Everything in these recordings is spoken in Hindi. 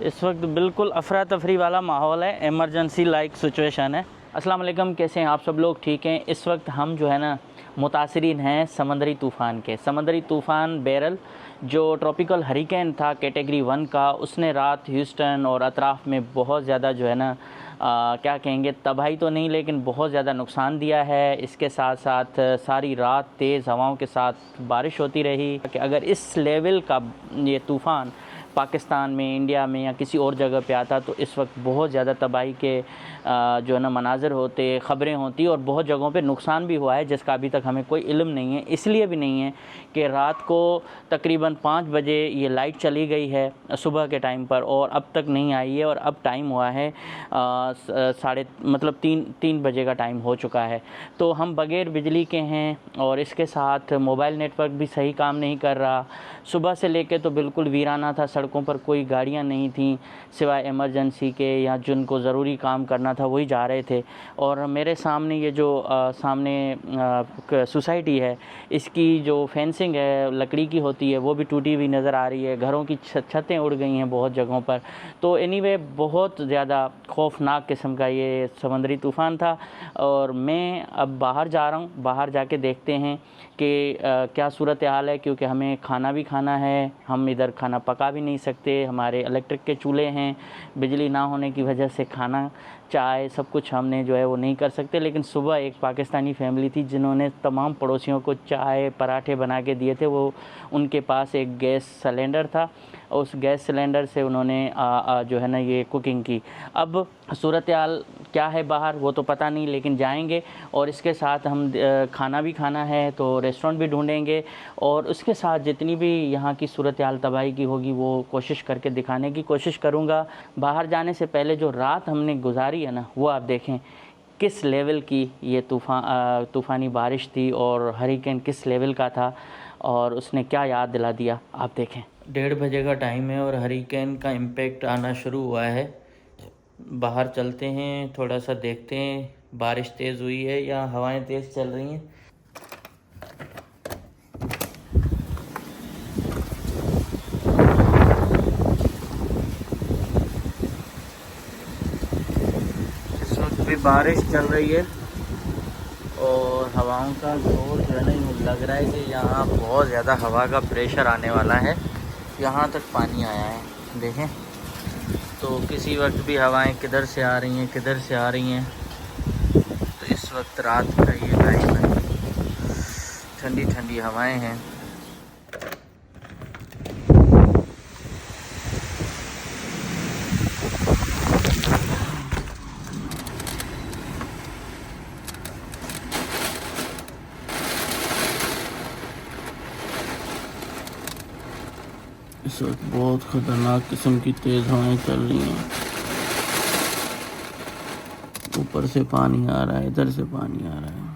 इस वक्त बिल्कुल अफरा तफरी वाला माहौल है, एमरजेंसी लाइक सिचुएशन है। अस्सलाम वालेकुम, कैसे हैं आप सब लोग? ठीक हैं। इस वक्त हम जो है ना मुतासरीन हैं समंदरी तूफ़ान के। समंदरी तूफ़ान बेरल जो ट्रॉपिकल हरिकेन था कैटेगरी 1 का, उसने रात ह्यूस्टन और अतराफ़ में बहुत ज़्यादा जो है ना क्या कहेंगे, तबाही तो नहीं लेकिन बहुत ज़्यादा नुकसान दिया है। इसके साथ साथ सारी रात तेज़ हवाओं के साथ बारिश होती रही कि अगर इस लेवल का ये तूफ़ान पाकिस्तान में, इंडिया में या किसी और जगह पे आता तो इस वक्त बहुत ज़्यादा तबाही के जो है ना मनाज़र होते, ख़बरें होती और बहुत जगहों पे नुकसान भी हुआ है जिसका अभी तक हमें कोई इल्म नहीं है। इसलिए भी नहीं है कि रात को तकरीबन 5 बजे ये लाइट चली गई है सुबह के टाइम पर और अब तक नहीं आई है और अब टाइम हुआ है साढ़े मतलब 3 बजे का टाइम हो चुका है। तो हम बग़ैर बिजली के हैं और इसके साथ मोबाइल नेटवर्क भी सही काम नहीं कर रहा। सुबह से लेके तो बिल्कुल वीराना था, सड़कों पर कोई गाड़ियां नहीं थीं सिवाय इमरजेंसी के या जिनको ज़रूरी काम करना था वही जा रहे थे। और मेरे सामने ये जो सामने सोसाइटी है, इसकी जो फेंसिंग है लकड़ी की होती है वो भी टूटी हुई नज़र आ रही है। घरों की छतें उड़ गई हैं बहुत जगहों पर। तो एनीवे बहुत ज़्यादा खौफनाक किस्म का ये समंदरी तूफ़ान था और मैं अब बाहर जा रहा हूँ। बाहर जाके देखते हैं कि क्या सूरत हाल है, क्योंकि हमें खाना भी खाना है। हम इधर खाना पका भी नहीं सकते, हमारे इलेक्ट्रिक के चूल्हे हैं, बिजली ना होने की वजह से खाना चाय सब कुछ हमने जो है वो नहीं कर सकते। लेकिन सुबह एक पाकिस्तानी फैमिली थी जिन्होंने तमाम पड़ोसियों को चाय पराठे बना के दिए थे। वो उनके पास एक गैस सिलेंडर था, उस गैस सिलेंडर से उन्होंने जो है ना ये कुकिंग की। अब सूरत हाल क्या है बाहर वो तो पता नहीं, लेकिन जाएंगे और इसके साथ हम खाना भी खाना है तो रेस्टोरेंट भी ढूंढेंगे और उसके साथ जितनी भी यहाँ की सूरत हाल तबाही की होगी वो कोशिश करके दिखाने की कोशिश करूँगा। बाहर जाने से पहले जो रात हमने गुजारी है ना वो आप देखें किस लेवल की ये तूफ़ानी बारिश थी और हरिकेन किस लेवल का था और उसने क्या याद दिला दिया आप देखें। 1:30 बजे का टाइम है और हरिकेन का इम्पेक्ट आना शुरू हुआ है। बाहर चलते हैं, थोड़ा सा देखते हैं बारिश तेज़ हुई है या हवाएं तेज़ चल रही हैं। इस वक्त भी बारिश चल रही है और हवाओं का जोर जो है ना यूँ लग रहा है कि यहाँ बहुत ज़्यादा हवा का प्रेशर आने वाला है। यहाँ तक पानी आया है देखें। तो किसी वक्त भी हवाएं किधर से आ रही हैं किधर से आ रही हैं। तो इस वक्त रात का ये टाइम है, ठंडी ठंडी हवाएं हैं। इस वक्त बहुत ख़तरनाक किस्म की तेज़ हवाएं चल रही हैं। ऊपर से पानी आ रहा है, इधर से पानी आ रहा है।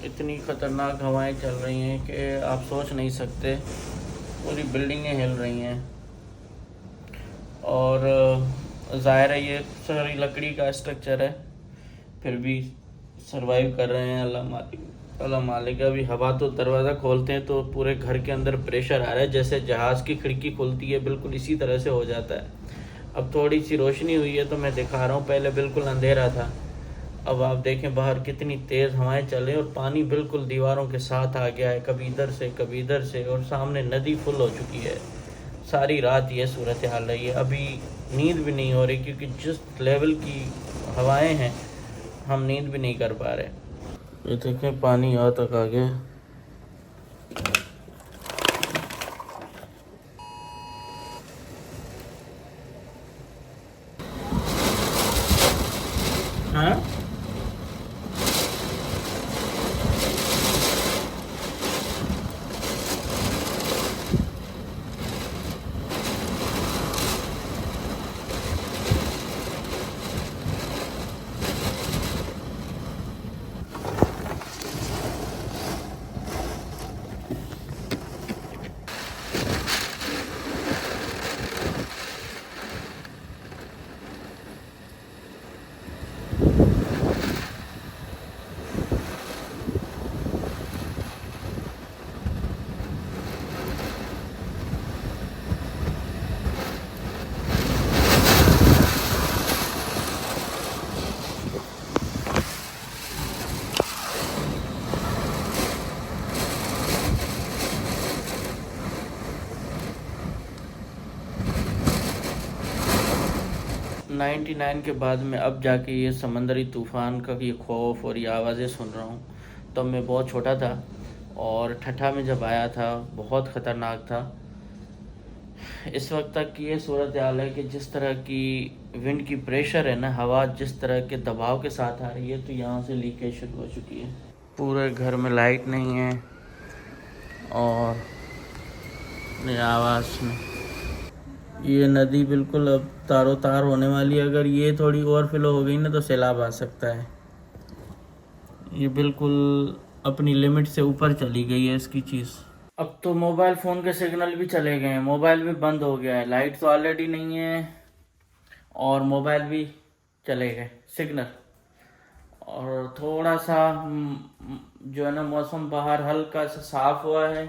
इतनी ख़तरनाक हवाएं चल रही हैं कि आप सोच नहीं सकते। पूरी बिल्डिंगें हिल रही हैं और ज़ाहिर है ये सारी लकड़ी का स्ट्रक्चर है, फिर भी सरवाइव कर रहे हैं। अल्लाह मालिक। अभी हवा तो दरवाज़ा खोलते हैं तो पूरे घर के अंदर प्रेशर आ रहा है, जैसे जहाज़ की खिड़की खुलती है बिल्कुल इसी तरह से हो जाता है। अब थोड़ी सी रोशनी हुई है तो मैं दिखा रहा हूँ, पहले बिल्कुल अंधेरा था। अब आप देखें बाहर कितनी तेज़ हवाएं चल रही हैं और पानी बिल्कुल दीवारों के साथ आ गया है, कभी इधर से कभी इधर से, और सामने नदी फुल हो चुकी है। सारी रात ये सूरत हाल रही है। अभी नींद भी नहीं हो रही क्योंकि जिस लेवल की हवाएं हैं हम नींद भी नहीं कर पा रहे। ये देखें पानी यहाँ तक आ गया। हाँ 99 के बाद में अब जाके ये समंदरी तूफ़ान का ये खौफ और ये आवाज़ें सुन रहा हूँ। तब मैं बहुत छोटा था और ठट्ठा में जब आया था बहुत ख़तरनाक था। इस वक्त तक की ये सूरत हाल है कि जिस तरह की विंड की प्रेशर है ना, हवा जिस तरह के दबाव के साथ आ रही है, तो यहाँ से लीकेज शुरू हो चुकी है। पूरे घर में लाइट नहीं है और आवाज़ में ये नदी बिल्कुल अब तारो तार होने वाली है। अगर ये थोड़ी ओवरफ्लो हो गई ना तो सैलाब आ सकता है। ये बिल्कुल अपनी लिमिट से ऊपर चली गई है इसकी चीज़। अब तो मोबाइल फ़ोन के सिग्नल भी चले गए हैं, मोबाइल भी बंद हो गया है। लाइट तो ऑलरेडी नहीं है और मोबाइल भी चले गए सिग्नल। और थोड़ा सा जो है ना मौसम बाहर हल्का सा साफ हुआ है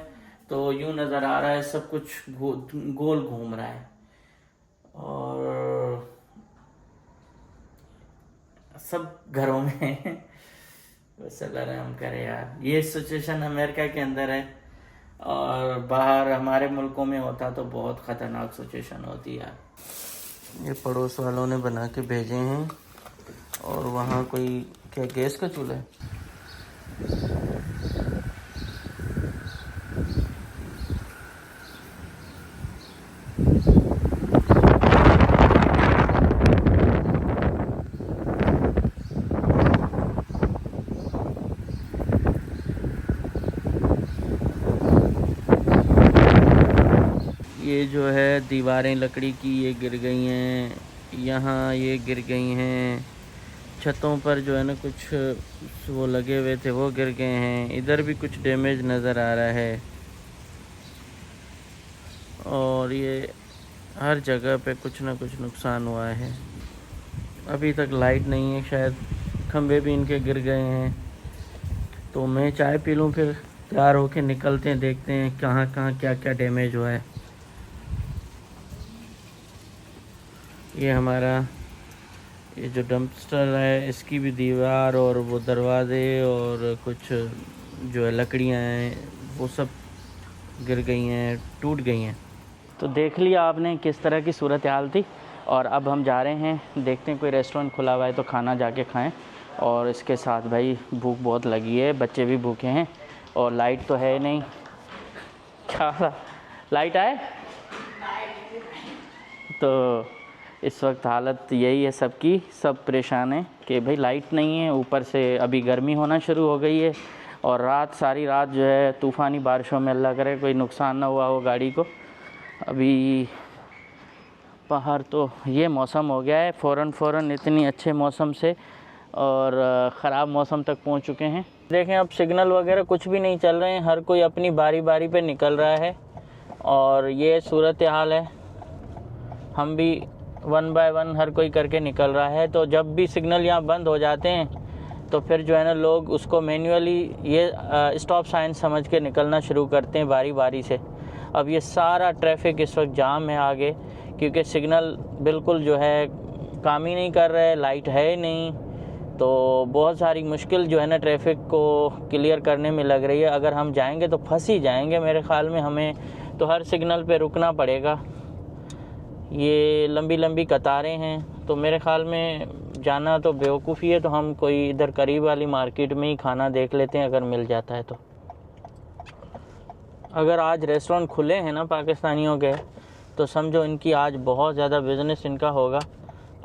तो यूँ नज़र आ रहा है सब कुछ गोल घूम रहा है और सब घरों में बस अल्लाह रहम करे यार। ये सिचुएशन अमेरिका के अंदर है और बाहर हमारे मुल्कों में होता तो बहुत ख़तरनाक सिचुएशन होती यार। ये पड़ोस वालों ने बना के भेजे हैं और वहाँ कोई क्या गैस का चूल्हा है। ये जो है दीवारें लकड़ी की ये गिर गई हैं, यहाँ ये गिर गई हैं। छतों पर जो है ना कुछ वो लगे हुए थे वो गिर गए हैं। इधर भी कुछ डैमेज नज़र आ रहा है और ये हर जगह पे कुछ ना कुछ नुकसान हुआ है। अभी तक लाइट नहीं है, शायद खंभे भी इनके गिर गए हैं। तो मैं चाय पी लूँ फिर तैयार होके निकलते हैं, देखते हैं कहाँ कहाँ क्या क्या डैमेज हुआ है। ये हमारा ये जो डंपस्टर है इसकी भी दीवार और वो दरवाज़े और कुछ जो है लकड़ियाँ हैं वो सब गिर गई हैं, टूट गई हैं। तो देख लिया आपने किस तरह की सूरत हाल थी और अब हम जा रहे हैं, देखते हैं कोई रेस्टोरेंट खुला हुआ है तो खाना जाके खाएं। और इसके साथ भाई भूख बहुत लगी है, बच्चे भी भूखे हैं और लाइट तो है नहीं। क्या लाइट आए तो इस वक्त हालत यही है सबकी, सब परेशान है कि भाई लाइट नहीं है, ऊपर से अभी गर्मी होना शुरू हो गई है और सारी रात जो है तूफ़ानी बारिशों में अल्लाह करे कोई नुकसान ना हुआ हो गाड़ी को। अभी बाहर तो ये मौसम हो गया है फ़ौरन इतनी अच्छे मौसम से और ख़राब मौसम तक पहुंच चुके हैं। देखें अब सिग्नल वगैरह कुछ भी नहीं चल रहे हैं, हर कोई अपनी बारी बारी पे निकल रहा है और ये सूरत हाल है। हम भी 1 बाय 1 हर कोई करके निकल रहा है। तो जब भी सिग्नल यहाँ बंद हो जाते हैं तो फिर जो है ना लोग उसको मैन्युअली ये स्टॉप साइन समझ के निकलना शुरू करते हैं बारी बारी से। अब ये सारा ट्रैफिक इस वक्त जाम है आगे, क्योंकि सिग्नल बिल्कुल जो है काम ही नहीं कर रहा है, लाइट है नहीं। तो बहुत सारी मुश्किल जो है ना ट्रैफिक को क्लियर करने में लग रही है। अगर हम जाएंगे तो फंस ही जाएंगे मेरे ख़्याल में, हमें तो हर सिग्नल पे रुकना पड़ेगा। ये लंबी लंबी कतारें हैं तो मेरे ख़्याल में जाना तो बेवकूफ़ी है। तो हम कोई इधर करीब वाली मार्केट में ही खाना देख लेते हैं अगर मिल जाता है तो। अगर आज रेस्टोरेंट खुले हैं ना पाकिस्तानियों के तो समझो इनकी आज बहुत ज़्यादा बिज़नेस इनका होगा,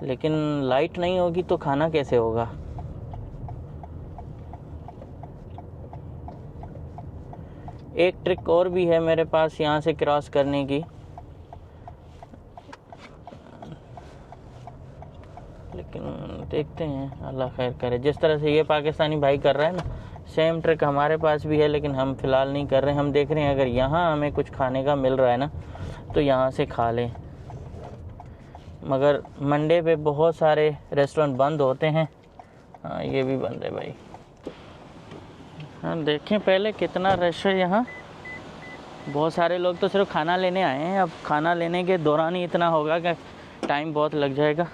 लेकिन लाइट नहीं होगी तो खाना कैसे होगा। एक ट्रिक और भी है मेरे पास यहाँ से क्रॉस करने की, लेकिन देखते हैं अल्लाह खैर करे। जिस तरह से ये पाकिस्तानी भाई कर रहा है ना, सेम ट्रिक हमारे पास भी है, लेकिन हम फ़िलहाल नहीं कर रहे हैं। हम देख रहे हैं अगर यहाँ हमें कुछ खाने का मिल रहा है ना तो यहाँ से खा लें। मगर मंडे पे बहुत सारे रेस्टोरेंट बंद होते हैं। हाँ ये भी बंद है भाई। हाँ देखें पहले कितना रश है यहाँ। बहुत सारे लोग तो सिर्फ खाना लेने आए हैं, अब खाना लेने के दौरान ही इतना होगा कि टाइम बहुत लग जाएगा।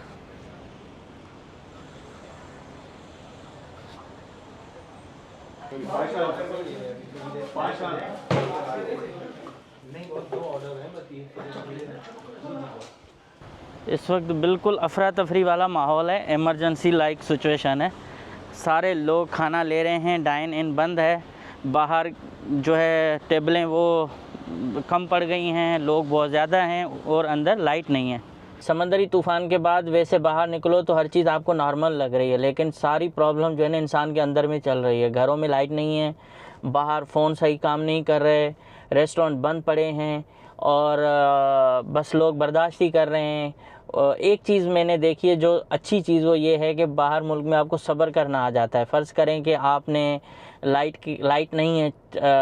इस वक्त बिल्कुल अफरा तफरी वाला माहौल है, इमरजेंसी लाइक सिचुएशन है। सारे लोग खाना ले रहे हैं, डाइन इन बंद है, बाहर जो है टेबलें वो कम पड़ गई हैं, लोग बहुत ज़्यादा हैं और अंदर लाइट नहीं है। समंदरी तूफ़ान के बाद वैसे बाहर निकलो तो हर चीज़ आपको नॉर्मल लग रही है, लेकिन सारी प्रॉब्लम जो है ना इंसान के अंदर में चल रही है। घरों में लाइट नहीं है, बाहर फ़ोन सही काम नहीं कर रहे, रेस्टोरेंट बंद पड़े हैं और बस लोग बर्दाश्त ही कर रहे हैं। एक चीज़ मैंने देखी है जो अच्छी चीज़, वो ये है कि बाहर मुल्क में आपको सब्र करना आ जाता है। फ़र्ज़ करें कि आपने लाइट नहीं है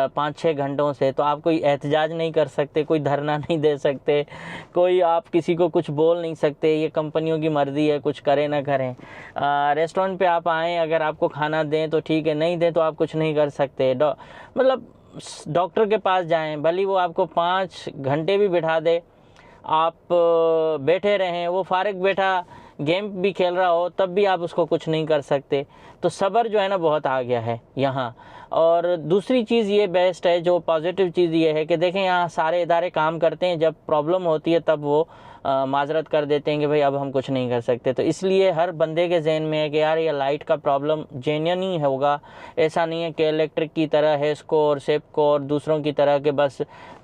5-6 घंटों से, तो आप कोई एहतजाज नहीं कर सकते, कोई धरना नहीं दे सकते, कोई आप किसी को कुछ बोल नहीं सकते। ये कंपनियों की मर्ज़ी है, कुछ करें ना करें। रेस्टोरेंट पे आप आएँ, अगर आपको खाना दें तो ठीक है, नहीं दें तो आप कुछ नहीं कर सकते। मतलब डॉक्टर के पास जाएं, भले वो आपको 5 घंटे भी बिठा दे, आप बैठे रहें, वो फारिग बैठा गेम भी खेल रहा हो, तब भी आप उसको कुछ नहीं कर सकते। तो सब्र जो है ना बहुत आ गया है यहाँ। और दूसरी चीज़ ये बेस्ट है, जो पॉजिटिव चीज़ ये है कि देखें यहाँ सारे इदारे काम करते हैं, जब प्रॉब्लम होती है तब वो माजरत कर देते हैं कि भाई अब हम कुछ नहीं कर सकते। तो इसलिए हर बंदे के जहन में है कि यार ये लाइट का प्रॉब्लम जेन्युइन ही होगा, ऐसा नहीं है कि इलेक्ट्रिक की तरह हेस्को और सेप्को और दूसरों की तरह के बस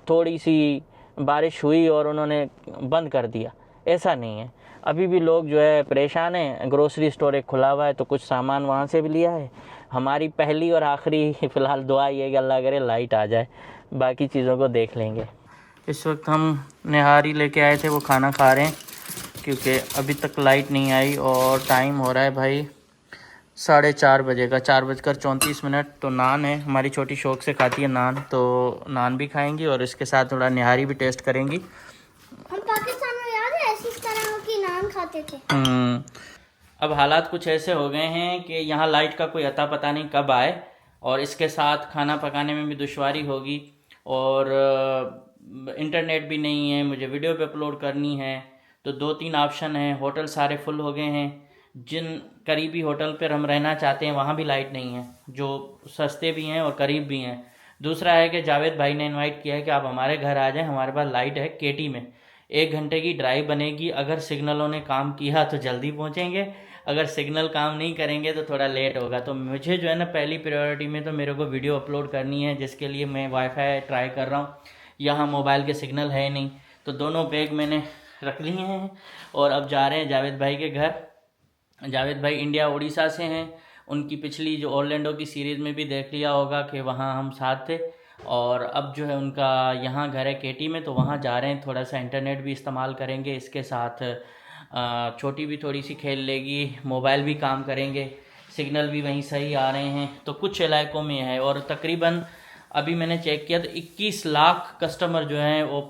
थोड़ी सी बारिश हुई और उन्होंने बंद कर दिया, ऐसा नहीं है। अभी भी लोग जो है परेशान हैं। ग्रोसरी स्टोर एक खुला हुआ है तो कुछ सामान वहाँ से भी लिया है। हमारी पहली और आखिरी फ़िलहाल दुआ ये है कि अल्लाह करे लाइट आ जाए, बाकी चीज़ों को देख लेंगे। इस वक्त हम निहारी लेके आए थे, वो खाना खा रहे हैं क्योंकि अभी तक लाइट नहीं आई और टाइम हो रहा है भाई 4:30 बजे का, 4:34। तो नान है, हमारी छोटी शौक से खाती है नान, तो नान भी खाएंगी और इसके साथ थोड़ा निहारी भी टेस्ट करेंगी। हम पाकिस्तान में याद है ऐसी तरह की नान खाते थे। अब हालात कुछ ऐसे हो गए हैं कि यहाँ लाइट का कोई अता पता नहीं कब आए, और इसके साथ खाना पकाने में भी दुश्वारी होगी और इंटरनेट भी नहीं है, मुझे वीडियो पे अपलोड करनी है। तो 2-3 ऑप्शन हैं। होटल सारे फुल हो गए हैं, जिन करीबी होटल पर हम रहना चाहते हैं वहाँ भी लाइट नहीं है, जो सस्ते भी हैं और करीब भी हैं। दूसरा है कि जावेद भाई ने इनवाइट किया है कि आप हमारे घर आ जाएं, हमारे पास लाइट है केटी में, 1 घंटे की ड्राइव बनेगी। अगर सिग्नलों ने काम किया तो जल्दी पहुंचेंगे, अगर सिग्नल काम नहीं करेंगे तो थोड़ा लेट होगा। तो मुझे जो है ना पहली प्रायोरिटी में तो मेरे को वीडियो अपलोड करनी है, जिसके लिए मैं वाईफाई ट्राई कर रहा हूँ। यहाँ मोबाइल के सिग्नल है नहीं, तो दोनों बैग मैंने रख लिए हैं और अब जा रहे हैं जावेद भाई के घर। जावेद भाई इंडिया उड़ीसा से हैं। उनकी पिछली जो ऑरलैंडो की सीरीज़ में भी देख लिया होगा कि वहाँ हम साथ थे, और अब जो है उनका यहाँ घर है केटी में, तो वहाँ जा रहे हैं। थोड़ा सा इंटरनेट भी इस्तेमाल करेंगे, इसके साथ छोटी भी थोड़ी सी खेल लेगी, मोबाइल भी काम करेंगे, सिग्नल भी वहीं सही आ रहे हैं। तो कुछ इलाकों में है, और तकरीबन अभी मैंने चेक किया तो 21 लाख कस्टमर जो हैं वो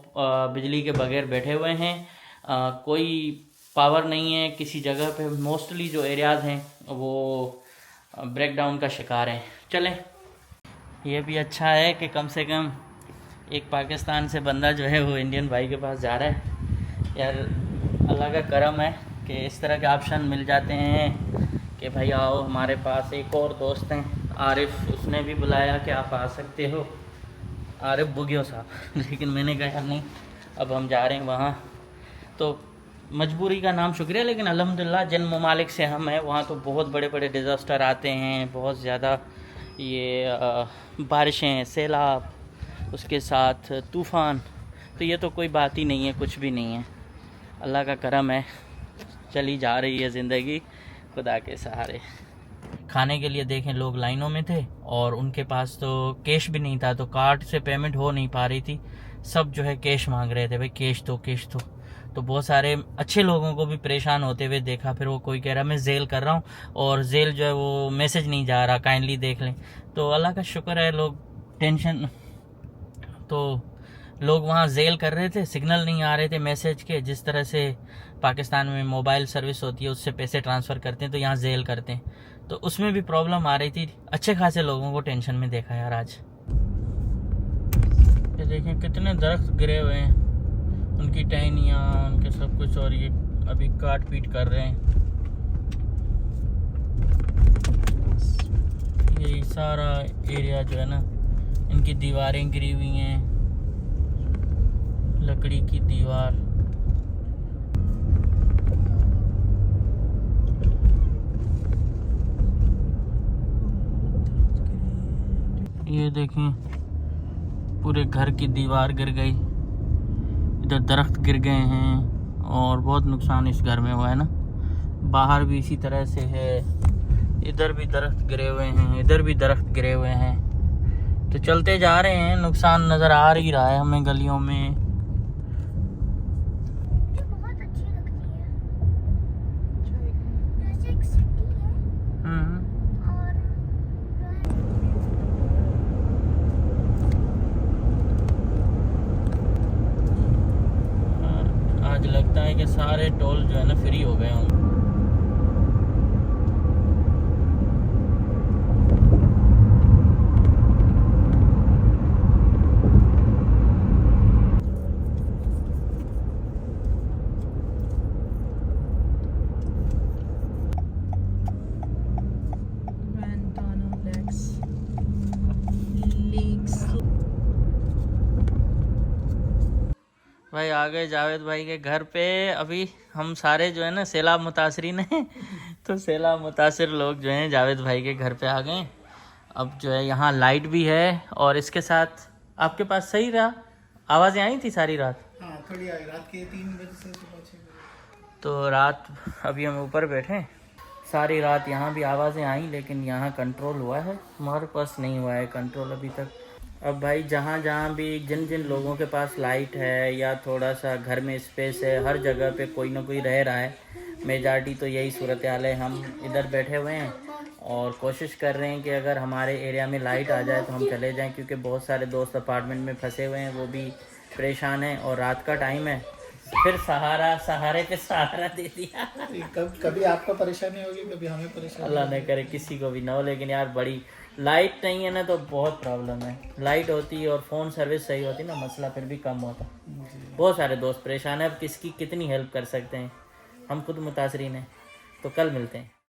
बिजली के बगैर बैठे हुए हैं। कोई पावर नहीं है किसी जगह पे। मोस्टली जो एरियाज़ हैं वो ब्रेकडाउन का शिकार हैं। चलें, ये भी अच्छा है कि कम से कम एक पाकिस्तान से बंदा जो है वो इंडियन भाई के पास जा रहा है। यार अल्लाह का करम है कि इस तरह के ऑप्शन मिल जाते हैं कि भाई आओ हमारे पास। एक और दोस्त हैं आरिफ, उसने भी बुलाया कि आप आ सकते हो, आरिफ बुगियो साहब लेकिन मैंने कहा यार नहीं, अब हम जा रहे हैं वहाँ। तो मजबूरी का नाम शुक्रिया, लेकिन अल्हम्दुलिल्लाह जिन ममालिक से हम हैं वहाँ तो बहुत बड़े बड़े डिज़ास्टर आते हैं, बहुत ज़्यादा ये बारिशें, सैलाब, उसके साथ तूफ़ान। तो ये तो कोई बात ही नहीं है, कुछ भी नहीं है, अल्लाह का करम है, चली जा रही है ज़िंदगी खुदा के सहारे। खाने के लिए देखें लोग लाइनों में थे और उनके पास तो कैश भी नहीं था, तो कार्ड से पेमेंट हो नहीं पा रही थी, सब जो है कैश मांग रहे थे, भाई कैश दो कैश दो। तो बहुत सारे अच्छे लोगों को भी परेशान होते हुए देखा। फिर वो कोई कह रहा मैं जेल कर रहा हूँ, और जेल जो है वो मैसेज नहीं जा रहा, काइंडली देख लें। तो अल्लाह का शुक्र है, लोग टेंशन, तो लोग वहाँ जेल कर रहे थे, सिग्नल नहीं आ रहे थे मैसेज के। जिस तरह से पाकिस्तान में मोबाइल सर्विस होती है उससे पैसे ट्रांसफ़र करते हैं, तो यहाँ जेल करते हैं, तो उसमें भी प्रॉब्लम आ रही थी। अच्छे खासे लोगों को टेंशन में देखा यार आज। ये देखें कितने दरख्त गिरे हुए हैं, उनकी टहनियाँ, उनके सब कुछ, और ये अभी काट पीट कर रहे हैं। ये सारा एरिया जो है ना, इनकी दीवारें गिरी हुई हैं, लकड़ी की दीवार। ये देखें, पूरे घर की दीवार गिर गई, इधर दरख्त गिर गए हैं और बहुत नुकसान इस घर में हुआ है ना। बाहर भी इसी तरह से है, इधर भी दरख्त गिरे हुए हैं, इधर भी दरख्त गिरे हुए हैं। तो चलते जा रहे हैं, नुकसान नज़र आ ही रहा है हमें गलियों में। मुझे बहुत अच्छी लगती है। जैसे एक सिटी है और आज लगता है कि सारे टोल जो है ना फ्री हो गए होंगे। भाई आ गए जावेद भाई के घर पे। अभी हम सारे जो है ना सैलाब मुतासरीन हैं तो सैलाब मुतासिर लोग जो हैं जावेद भाई के घर पे आ गए। अब जो है यहाँ लाइट भी है और इसके साथ आपके पास सही रहा, आवाज़ें आई थी सारी रात? हाँ थोड़ी आई, रात के 3 बजे से सुबह 6 बजे। तो रात अभी हम ऊपर बैठे, सारी रात यहाँ भी आवाज़ें आई लेकिन यहाँ कंट्रोल हुआ है, हमारे पास नहीं हुआ है कंट्रोल अभी तक। अब भाई जहाँ जहाँ भी जिन जिन लोगों के पास लाइट है या थोड़ा सा घर में स्पेस है, हर जगह पे कोई ना कोई रह रहा है। मेजॉरिटी तो यही सूरत हाल है। हम इधर बैठे हुए हैं और कोशिश कर रहे हैं कि अगर हमारे एरिया में लाइट आ जाए तो हम चले जाएं, क्योंकि बहुत सारे दोस्त अपार्टमेंट में फंसे हुए हैं, वो भी परेशान हैं और रात का टाइम है। फिर सहारे पे सहारा दे दिया। कभी आपको परेशानी होगी, कभी हमें परेशानी। अल्लाह न करे किसी को भी ना हो, लेकिन यार बड़ी लाइट नहीं है ना तो बहुत प्रॉब्लम है। लाइट होती और फ़ोन सर्विस सही होती ना, मसला फिर भी कम होता। बहुत सारे दोस्त परेशान हैं, अब किसकी कितनी हेल्प कर सकते हैं, हम खुद मुतासरीन हैं। तो कल मिलते हैं।